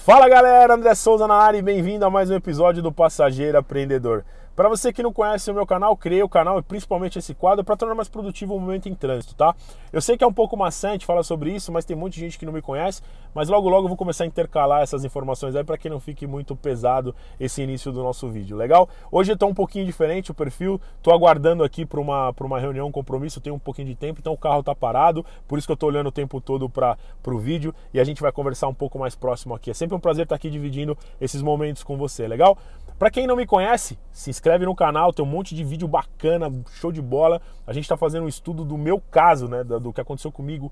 Fala galera, André Souza na área e bem-vindo a mais um episódio do Passageiro Aprendedor. Para você que não conhece o meu canal, criei o canal e principalmente esse quadro para tornar mais produtivo o momento em trânsito, tá? Eu sei que é um pouco maçante falar sobre isso, mas tem muita gente que não me conhece, mas logo eu vou começar a intercalar essas informações aí para que não fique muito pesado esse início do nosso vídeo, legal? Hoje eu tô um pouquinho diferente o perfil, tô aguardando aqui para uma reunião, um compromisso, tenho um pouquinho de tempo, então o carro tá parado, por isso que eu tô olhando o tempo todo para o vídeo e a gente vai conversar um pouco mais próximo aqui. É sempre um prazer estar aqui dividindo esses momentos com você, legal? Para quem não me conhece, se inscreve no canal, tem um monte de vídeo bacana, show de bola. A gente está fazendo um estudo do meu caso, né, do que aconteceu comigo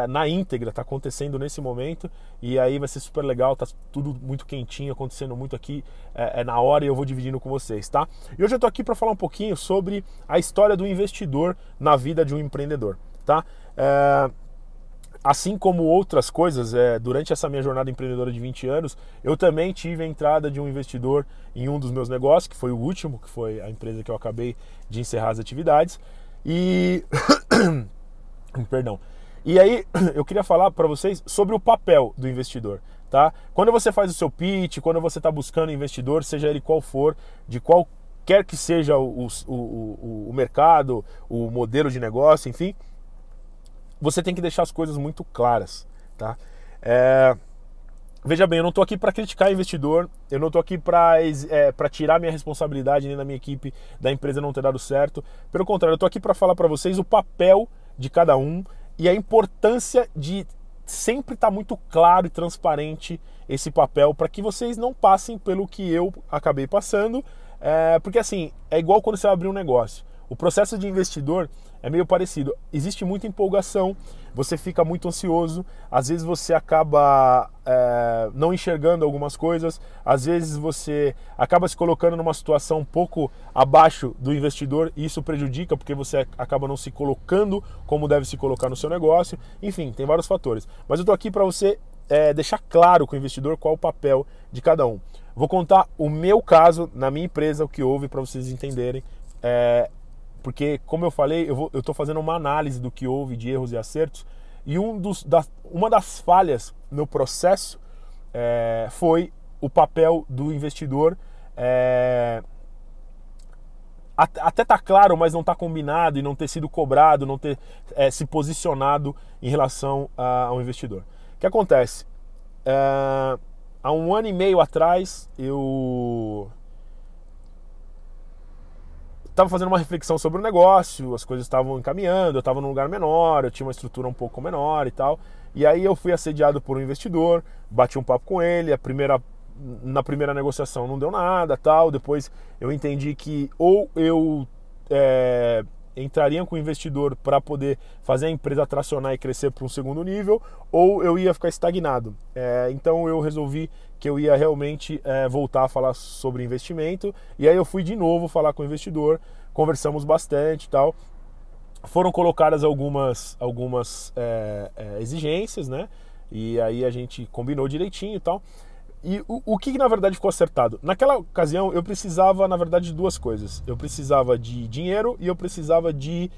na íntegra, está acontecendo nesse momento. E aí vai ser super legal, tá tudo muito quentinho, acontecendo muito aqui na hora e eu vou dividindo com vocês, tá? E hoje eu tô aqui para falar um pouquinho sobre a história do investidor na vida de um empreendedor, tá? Assim como outras coisas, durante essa minha jornada empreendedora de 20 anos, eu também tive a entrada de um investidor em um dos meus negócios, que foi o último, que foi a empresa que eu acabei de encerrar as atividades. E perdão. E aí eu queria falar para vocês sobre o papel do investidor, tá? Quando você faz o seu pitch, quando você está buscando investidor, seja ele qual for, de qualquer que seja o mercado, o modelo de negócio, enfim, você tem que deixar as coisas muito claras, tá? Veja bem, eu não estou aqui para criticar investidor, eu não estou aqui para tirar minha responsabilidade nem da minha equipe da empresa não ter dado certo. Pelo contrário, eu estou aqui para falar para vocês o papel de cada um e a importância de sempre estar muito claro e transparente esse papel para que vocês não passem pelo que eu acabei passando, porque assim, é igual quando você vai abrir um negócio. O processo de investidor é meio parecido. Existe muita empolgação, você fica muito ansioso, às vezes você acaba não enxergando algumas coisas, às vezes você acaba se colocando numa situação um pouco abaixo do investidor e isso prejudica porque você acaba não se colocando como deve se colocar no seu negócio. Enfim, tem vários fatores. Mas eu estou aqui para você deixar claro com o investidor qual o papel de cada um. Vou contar o meu caso na minha empresa, o que houve para vocês entenderem. Porque, como eu falei, eu estou fazendo uma análise do que houve de erros e acertos e uma das falhas no processo foi o papel do investidor. Até tá claro, mas não tá combinado e não ter sido cobrado, não ter se posicionado em relação ao investidor. O que acontece? Há 1 ano e meio atrás, eu estava fazendo uma reflexão sobre o negócio, as coisas estavam encaminhando, eu estava num lugar menor, eu tinha uma estrutura um pouco menor e tal. E aí eu fui assediado por um investidor, bati um papo com ele, na primeira negociação não deu nada, tal. Depois eu entendi que ou eu entraria com o investidor para poder fazer a empresa tracionar e crescer para um segundo nível, ou eu ia ficar estagnado. Então eu resolvi que eu ia realmente voltar a falar sobre investimento, e aí eu fui de novo falar com o investidor, conversamos bastante e tal. Foram colocadas algumas exigências, né? E aí a gente combinou direitinho e tal. E o que na verdade ficou acertado? Naquela ocasião eu precisava, na verdade, de 2 coisas. Eu precisava de dinheiro e eu precisava de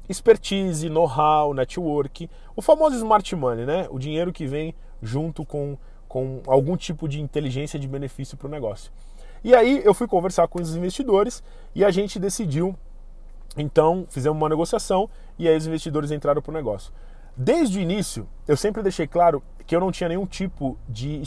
expertise, know-how, network. O famoso smart money, né? O dinheiro que vem junto com algum tipo de inteligência de benefício para o negócio. E aí eu fui conversar com os investidores e a gente decidiu, então fizemos uma negociação e aí os investidores entraram para o negócio. Desde o início, eu sempre deixei claro que eu não tinha nenhum tipo de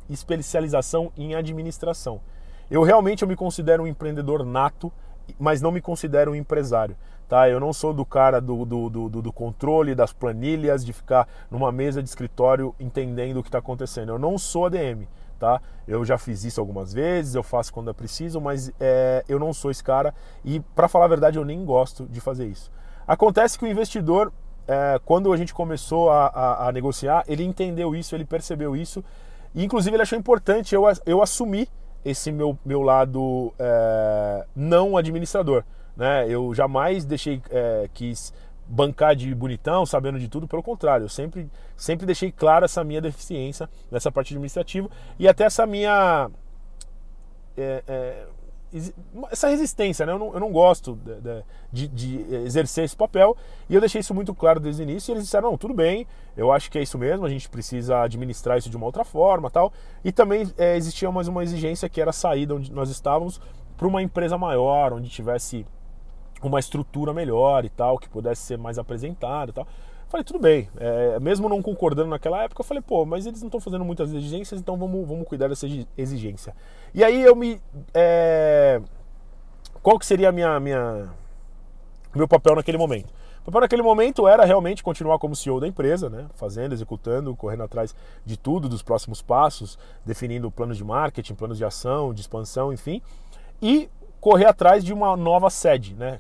especialização em administração. Eu me considero um empreendedor nato, mas não me considero um empresário. Tá? Eu não sou do cara do controle, das planilhas, de ficar numa mesa de escritório entendendo o que está acontecendo. Eu não sou ADM. Tá? Eu já fiz isso algumas vezes, eu faço quando é preciso, mas eu não sou esse cara e, para falar a verdade, eu nem gosto de fazer isso. Acontece que o investidor, quando a gente começou a negociar, ele entendeu isso, ele percebeu isso e inclusive ele achou importante eu assumir esse meu lado não administrador, né? Eu jamais quis bancar de bonitão, sabendo de tudo, pelo contrário, eu sempre deixei claro essa minha deficiência nessa parte administrativa e até essa minha essa resistência, né? Eu não gosto de exercer esse papel, e eu deixei isso muito claro desde o início, e eles disseram, não, tudo bem, eu acho que é isso mesmo, a gente precisa administrar isso de uma outra forma, tal. E também existia mais uma exigência, que era sair de onde nós estávamos para uma empresa maior, onde tivesse uma estrutura melhor e tal, que pudesse ser mais apresentada e tal. Falei, tudo bem, mesmo não concordando naquela época, eu falei, pô, mas eles não estão fazendo muitas exigências, então vamos cuidar dessa exigência. E aí qual que seria meu papel naquele momento? O papel naquele momento era realmente continuar como CEO da empresa, né? Fazendo, executando, correndo atrás de tudo, dos próximos passos, definindo planos de marketing, planos de ação, de expansão, enfim, e correr atrás de uma nova sede, né?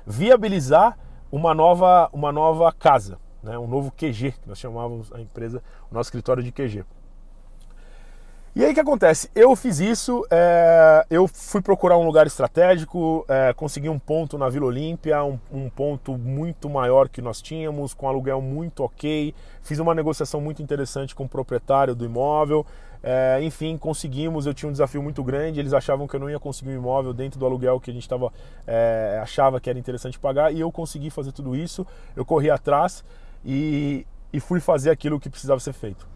Viabilizar uma nova casa, né? Um novo QG, que nós chamávamos a empresa, o nosso escritório de QG. E aí o que acontece? Eu fiz isso, eu fui procurar um lugar estratégico, consegui um ponto na Vila Olímpia, um ponto muito maior que nós tínhamos, com aluguel muito ok, fiz uma negociação muito interessante com o proprietário do imóvel, enfim, conseguimos. Eu tinha um desafio muito grande, eles achavam que eu não ia conseguir um imóvel dentro do aluguel que a gente achava que era interessante pagar, e eu consegui fazer tudo isso, eu corri atrás e fui fazer aquilo que precisava ser feito.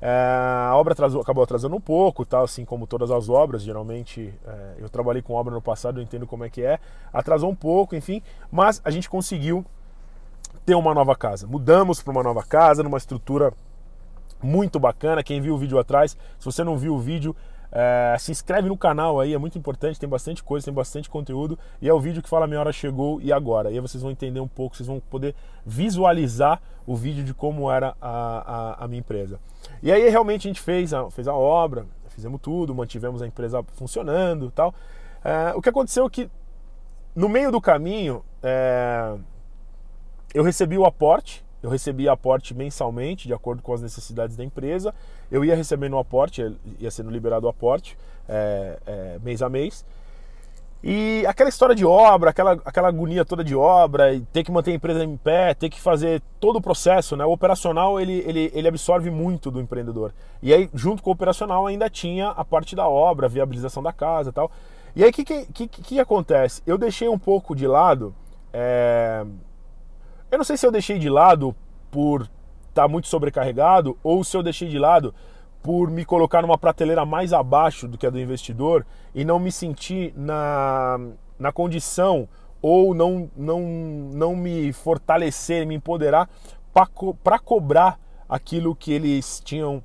A obra acabou atrasando um pouco, tá? Assim como todas as obras, geralmente eu trabalhei com obra no passado, eu entendo como é que atrasou um pouco, enfim, mas a gente conseguiu ter uma nova casa, mudamos para uma nova casa, numa estrutura muito bacana. Quem viu o vídeo atrás, se você não viu o vídeo, se inscreve no canal aí, é muito importante, tem bastante coisa, tem bastante conteúdo, e é o vídeo que fala minha hora chegou e agora. E aí vocês vão entender um pouco, vocês vão poder visualizar o vídeo de como era a minha empresa. E aí realmente a gente fez a obra, fizemos tudo, mantivemos a empresa funcionando e tal. O que aconteceu é que no meio do caminho eu recebi o aporte. Eu recebia aporte mensalmente, de acordo com as necessidades da empresa. Eu ia recebendo o aporte, ia sendo liberado o aporte mês a mês. E aquela história de obra, aquela agonia toda de obra, e ter que manter a empresa em pé, ter que fazer todo o processo, né? O operacional, ele absorve muito do empreendedor. E aí, junto com o operacional, ainda tinha a parte da obra, a viabilização da casa e tal. E aí, o que acontece? Eu deixei um pouco de lado... Eu não sei se eu deixei de lado por estar muito sobrecarregado, ou se eu deixei de lado por me colocar numa prateleira mais abaixo do que a do investidor e não me sentir na condição, ou não me fortalecer, me empoderar para cobrar aquilo que eles tinham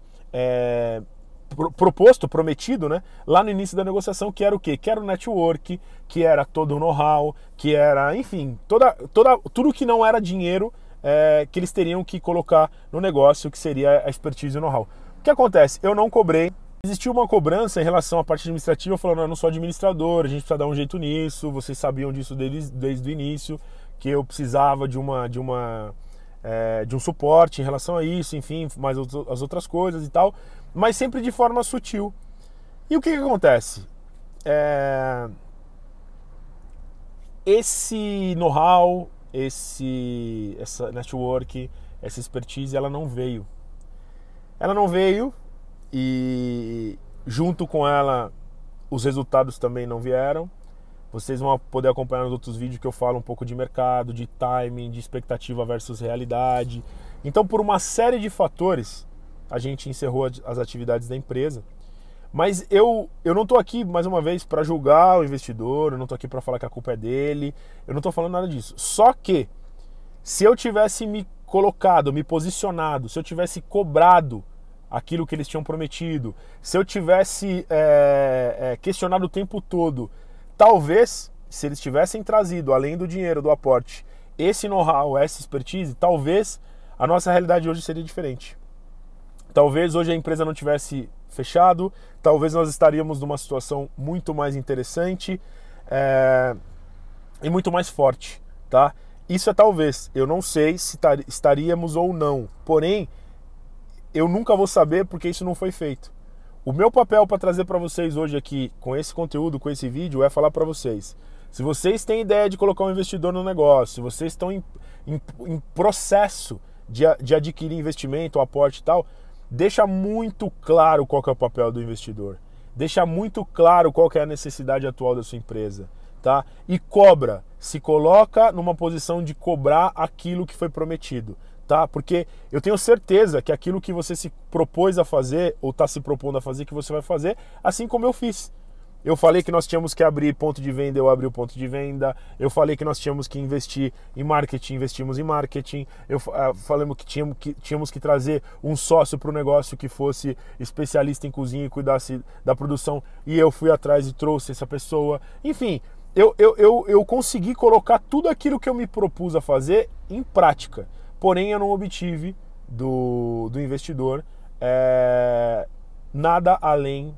prometido, né, lá no início da negociação, que era o quê? Que era o network, que era todo o know-how, que era, enfim, tudo que não era dinheiro que eles teriam que colocar no negócio, que seria a expertise e o know-how. O que acontece? Eu não cobrei. Existiu uma cobrança em relação à parte administrativa, falando, eu não sou administrador, a gente precisa dar um jeito nisso, vocês sabiam disso desde o início, que eu precisava de um suporte em relação a isso, enfim, mais as outras coisas e tal, mas sempre de forma sutil. E o que acontece? Esse know-how, essa network, essa expertise, ela não veio. Ela não veio, e junto com ela os resultados também não vieram. Vocês vão poder acompanhar nos outros vídeos que eu falo um pouco de mercado, de timing, de expectativa versus realidade. Então, por uma série de fatores, a gente encerrou as atividades da empresa. Mas eu não estou aqui, mais uma vez, para julgar o investidor, eu não estou aqui para falar que a culpa é dele, eu não estou falando nada disso. Só que, se eu tivesse me colocado, me posicionado, se eu tivesse cobrado aquilo que eles tinham prometido, se eu tivesse questionado o tempo todo, talvez, se eles tivessem trazido, além do dinheiro, do aporte, esse know-how, essa expertise, talvez a nossa realidade hoje seria diferente. Talvez hoje a empresa não tivesse fechado, talvez nós estaríamos numa situação muito mais interessante e muito mais forte, tá? Isso é talvez, eu não sei se estaríamos ou não, porém, eu nunca vou saber porque isso não foi feito. O meu papel para trazer para vocês hoje aqui, com esse conteúdo, com esse vídeo, é falar para vocês. Se vocês têm ideia de colocar um investidor no negócio, se vocês estão em processo de adquirir investimento, aporte e tal, deixa muito claro qual que é o papel do investidor. deixa muito claro qual que é a necessidade atual da sua empresa, tá? E cobra, se coloca numa posição de cobrar aquilo que foi prometido, tá? Porque eu tenho certeza que aquilo que você se propôs a fazer, ou está se propondo a fazer, que você vai fazer, assim como eu fiz. Eu falei que nós tínhamos que abrir ponto de venda, eu abri o ponto de venda. Eu falei que nós tínhamos que investir em marketing, investimos em marketing. Falamos que tínhamos que trazer um sócio para o negócio que fosse especialista em cozinha e cuidasse da produção. E eu fui atrás e trouxe essa pessoa. Enfim, eu consegui colocar tudo aquilo que eu me propus a fazer em prática. Porém, eu não obtive do investidor nada além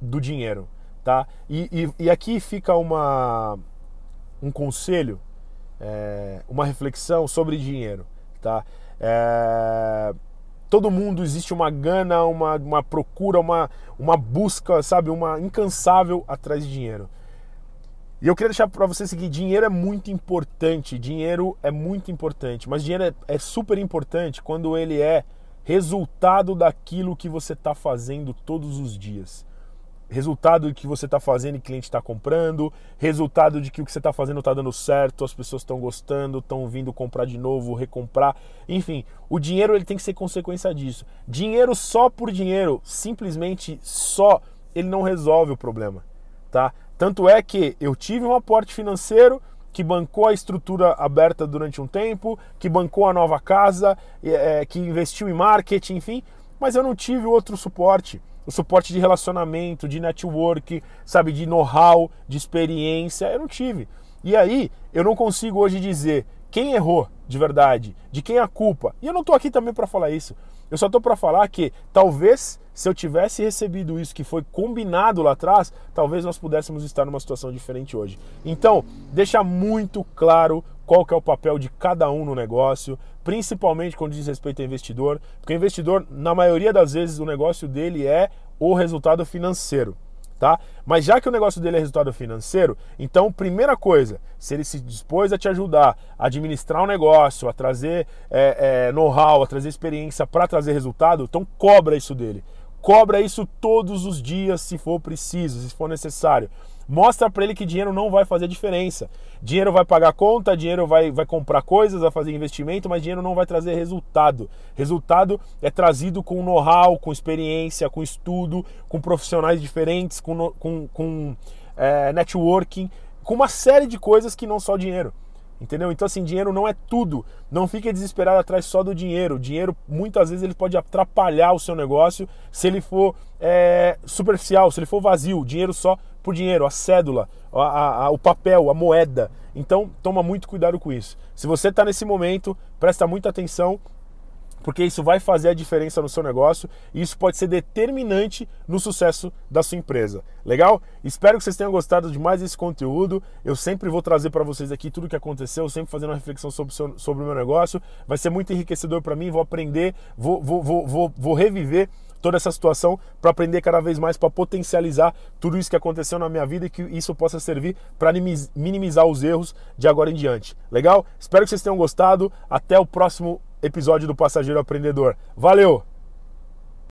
do dinheiro. Tá? E aqui fica um conselho, uma reflexão sobre dinheiro. Tá? Todo mundo, existe uma gana, uma procura, uma busca, sabe, uma incansável atrás de dinheiro. E eu queria deixar para você o seguinte: dinheiro é muito importante, mas dinheiro é super importante quando ele é resultado daquilo que você está fazendo todos os dias. Resultado de que você está fazendo e o cliente está comprando, resultado de que o que você está fazendo está dando certo, as pessoas estão gostando, estão vindo comprar de novo, recomprar. Enfim, o dinheiro ele tem que ser consequência disso. Dinheiro só por dinheiro, simplesmente só, ele não resolve o problema. Tá? Tanto é que eu tive um aporte financeiro que bancou a estrutura aberta durante um tempo, que bancou a nova casa, que investiu em marketing, enfim, mas eu não tive outro suporte. O suporte de relacionamento, de network, sabe, de know-how, de experiência, eu não tive. E aí, eu não consigo hoje dizer quem errou de verdade, de quem é a culpa. E eu não estou aqui também para falar isso. Eu só estou para falar que talvez, se eu tivesse recebido isso que foi combinado lá atrás, talvez nós pudéssemos estar numa situação diferente hoje. Então, deixa muito claro qual que é o papel de cada um no negócio, principalmente quando diz respeito ao investidor, porque o investidor, na maioria das vezes, o negócio dele é o resultado financeiro, tá? Mas já que o negócio dele é resultado financeiro, então, primeira coisa, se ele se dispôs a te ajudar a administrar um negócio, a trazer know-how, a trazer experiência para trazer resultado, então cobra isso dele. Cobra isso todos os dias, se for preciso, se for necessário. Mostra para ele que dinheiro não vai fazer diferença. Dinheiro vai pagar conta, dinheiro vai comprar coisas, vai fazer investimento, mas dinheiro não vai trazer resultado. Resultado é trazido com know-how, com experiência, com estudo, com profissionais diferentes, com networking, com uma série de coisas que não só dinheiro. Entendeu? Então assim, dinheiro não é tudo. Não fique desesperado atrás só do dinheiro. O dinheiro, muitas vezes, ele pode atrapalhar o seu negócio se ele for superficial, se ele for vazio. Dinheiro só por dinheiro, a cédula, o papel, a moeda. Então, toma muito cuidado com isso. Se você está nesse momento, presta muita atenção, porque isso vai fazer a diferença no seu negócio e isso pode ser determinante no sucesso da sua empresa. Legal? Espero que vocês tenham gostado de mais esse conteúdo. Eu sempre vou trazer para vocês aqui tudo o que aconteceu, sempre fazendo uma reflexão sobre o meu negócio. Vai ser muito enriquecedor para mim, vou aprender, vou reviver toda essa situação para aprender cada vez mais, para potencializar tudo isso que aconteceu na minha vida e que isso possa servir para minimizar os erros de agora em diante. Legal? Espero que vocês tenham gostado. Até o próximo episódio do Passageiro Aprendedor. Valeu!